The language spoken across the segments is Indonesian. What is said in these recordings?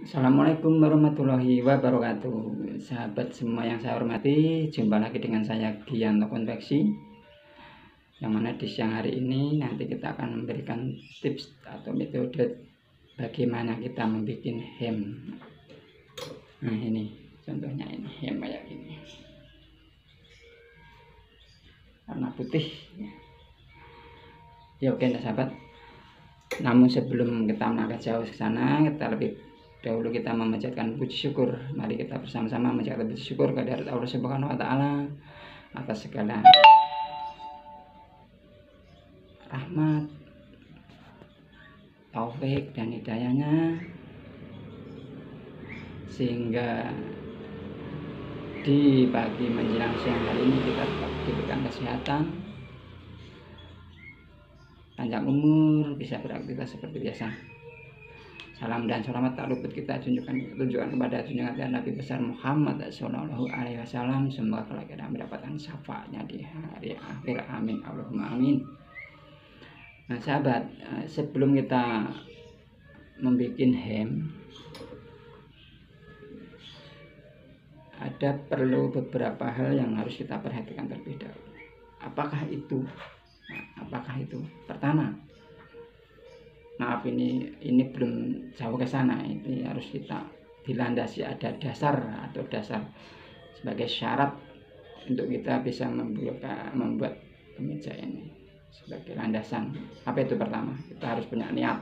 Assalamualaikum warahmatullahi wabarakatuh. Sahabat semua yang saya hormati, jumpa lagi dengan saya Gianto Konveksi. Yang mana di siang hari ini nanti kita akan memberikan tips atau metode bagaimana kita membuat hem. Nah ini contohnya, ini hem kayak gini, warna putih. Ya oke sahabat. Namun sebelum kita melangkah jauh ke sana, dahulu kita memanjatkan puji syukur. Mari kita bersama-sama memanjatkan puji syukur kepada Allah Subhanahu wa taala atas segala rahmat, taufik dan hidayahnya, sehingga di pagi menjelang siang hari ini kita tetap diberikan kesehatan, panjang umur, bisa beraktivitas seperti biasa. Salam dan selamat tak luput kita tunjukkan kepada junjungan Nabi besar Muhammad Sallallahu Alaihi Wasallam. Semoga kita mendapatkan syafaatnya di hari akhir. Amin Allahumma amin. Nah sahabat, sebelum kita membuat hem, ada perlu beberapa hal yang harus kita perhatikan terlebih dahulu. Apakah itu? Pertama, maaf ini belum jauh ke sana. Ini harus kita dilandasi, ada dasar sebagai syarat untuk kita bisa membuat kemeja ini sebagai landasan. Apa itu? Pertama, kita harus punya niat.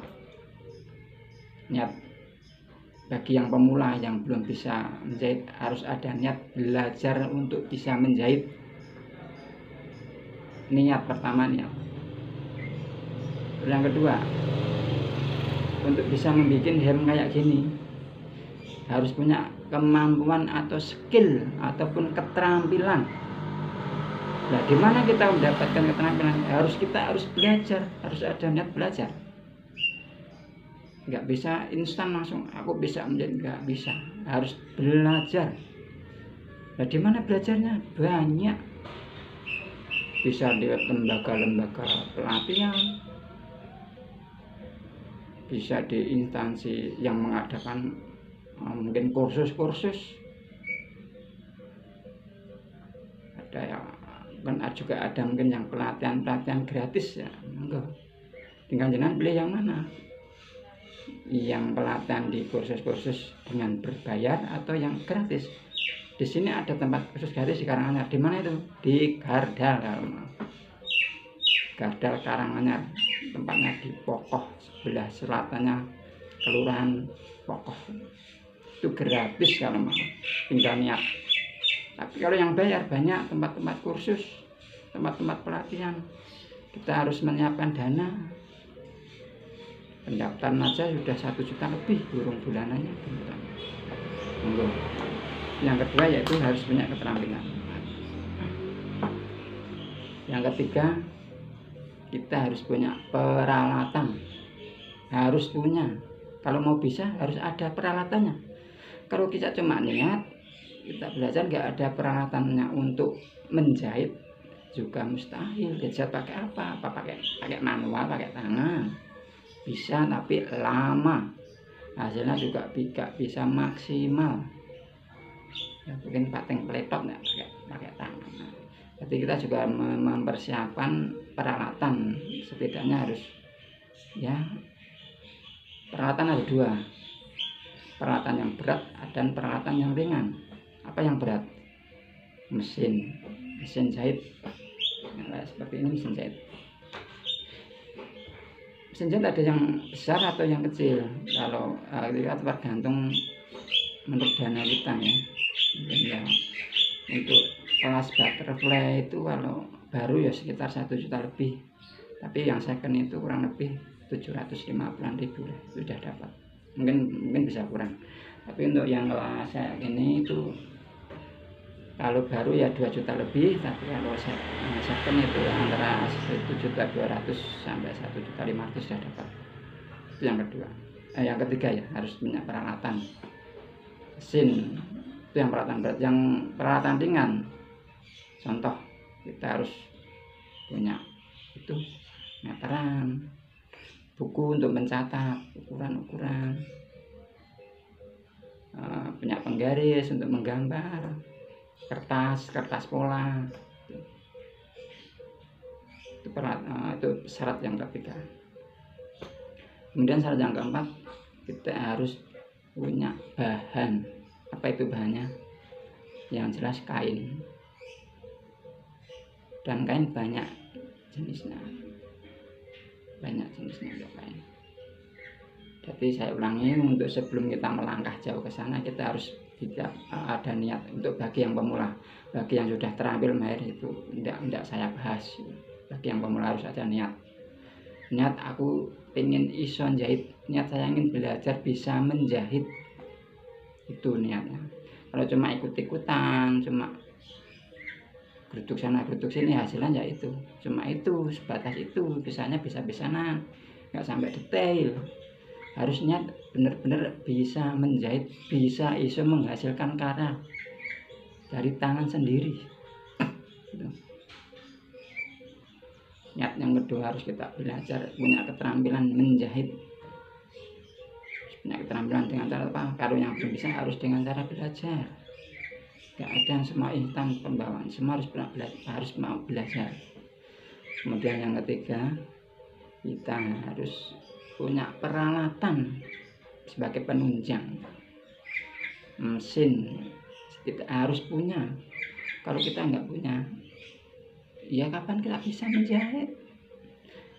Bagi yang pemula yang belum bisa menjahit, harus ada niat belajar untuk bisa menjahit. Niat pertama, niat. Yang kedua, untuk bisa membuat hem kayak gini harus punya kemampuan atau skill ataupun keterampilan. Nah, di mana kita mendapatkan keterampilan? Kita harus belajar, harus ada niat belajar. Nggak bisa instan langsung aku bisa menjadi, nggak bisa, harus belajar. Nah, di mana belajarnya? Banyak. Bisa di lembaga-lembaga pelatihan, bisa di instansi yang mengadakan mungkin kursus-kursus, ada yang kan juga ada mungkin yang pelatihan gratis ya. Enggak, tinggal jenengan pilih yang mana, yang pelatihan di kursus-kursus dengan berbayar atau yang gratis. Di sini ada tempat kursus gratis di Karanganyar. Di mana itu? Di Gardal Karanganyar. Tempatnya di Pokoh, sebelah selatannya Kelurahan Pokoh. Itu gratis kalau mau, tinggal niat. Tapi kalau yang bayar, banyak tempat-tempat kursus, tempat-tempat pelatihan. Kita harus menyiapkan dana. Pendaftaran aja sudah 1 juta lebih burung bulanannya. Yang kedua yaitu harus punya keterampilan. Yang ketiga, kita harus punya peralatan. Harus punya. Kalau mau bisa harus ada peralatannya. Kalau kita cuma niat, kita belajar nggak ada peralatannya untuk menjahit, juga mustahil. Kita pakai apa? Pakai manual, pakai tangan. Bisa tapi lama. Hasilnya juga tidak bisa maksimal. Ya, mungkin pating peletot ya, pakai tangan. Nah, jadi kita juga mempersiapkan peralatan. Setidaknya harus, ya, peralatan ada 2, peralatan yang berat dan peralatan yang ringan. Apa yang berat? Mesin jahit. Nah, seperti ini mesin jahit. Mesin jahit ada yang besar atau yang kecil. Kalau kita tergantung menurut dana kita ya. Ya, untuk kelas butterfly itu kalau baru ya sekitar 1 juta lebih, tapi yang second itu kurang lebih 750.000 sudah dapat. Mungkin bisa kurang, tapi untuk yang kelas kayak gini itu kalau baru ya 2 juta lebih, tapi kalau second itu antara 1.200.000 sampai 1.500.000 sudah dapat. Itu yang kedua. Yang ketiga ya harus punya peralatan mesin. Itu yang peralatan berat. Yang peralatan ringan, contoh kita harus punya itu meteran, buku untuk mencatat ukuran-ukuran, menggaris, untuk menggambar, kertas pola. Itu syarat yang ketiga. Kemudian syarat yang keempat, kita harus punya bahan. Apa itu bahannya? Yang jelas kain. Dan kain banyak jenisnya untuk kain. Jadi saya ulangi, untuk sebelum kita melangkah jauh ke sana, kita harus tidak ada niat. Untuk bagi yang pemula, bagi yang sudah terampil mahir itu tidak saya bahas. Bagi yang pemula harus ada niat. Niat aku ingin iso jahit, niat saya ingin belajar bisa menjahit. Itu niatnya. Kalau cuma ikut-ikutan, cuma geruduk sana geruduk sini, hasilnya ya itu. Cuma itu, sebatas itu, bisanya bisa-bisanan, nggak sampai detail. Harusnya benar-benar bisa menjahit, bisa iso menghasilkan karya dari tangan sendiri. Gitu. Niat yang kedua, harus kita belajar, punya keterampilan menjahit. Punya keterampilan dengan cara apa? Kalau yang belum bisa harus dengan cara belajar. Gak ada yang semua instan pembawaan, semua harus mau belajar. Kemudian yang ketiga, kita harus punya peralatan sebagai penunjang. Mesin kita harus punya. Kalau kita nggak punya, ya kapan kita bisa menjahit?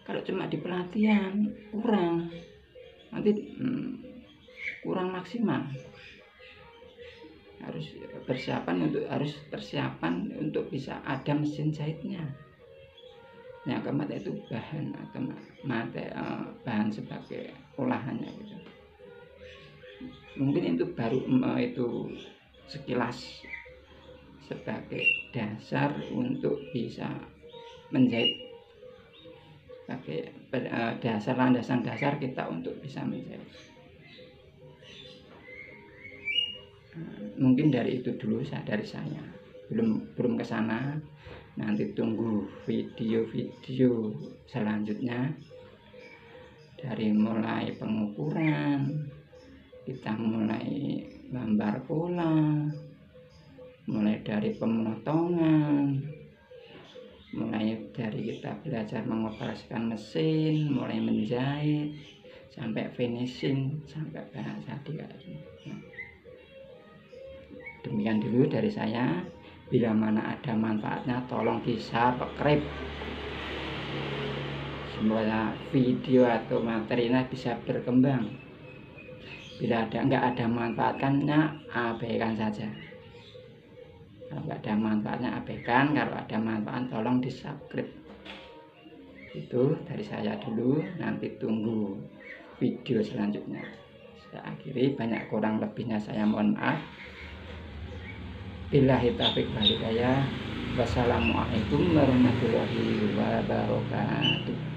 Kalau cuma di pelatihan kurang, nanti kurang maksimal. Harus persiapan untuk bisa ada mesin jahitnya. Yang keempat itu bahan atau bahan sebagai olahannya gitu. Mungkin itu baru itu sekilas sebagai dasar untuk bisa menjahit, sebagai landasan dasar kita untuk bisa menjahit. Mungkin dari itu dulu dari saya. Belum ke sana. Nanti tunggu video-video selanjutnya, dari mulai pengukuran, kita mulai gambar pola, mulai dari pemotongan, mulai dari kita belajar mengoperasikan mesin, mulai menjahit, sampai finishing, sampai bahasa dikasih. Demikian dulu dari saya. Bila mana ada manfaatnya, tolong di-subscribe supaya video atau materinya bisa berkembang. Bila nggak ada manfaatnya, abaikan saja. Kalau nggak ada manfaatnya, abaikan. Kalau ada manfaat, tolong di-subscribe. Itu dari saya dulu. Nanti tunggu video selanjutnya. Saya akhiri, banyak kurang lebihnya saya mohon maaf. Billahi taufiq wal hidayah. Wassalamualaikum warahmatullahi wabarakatuh.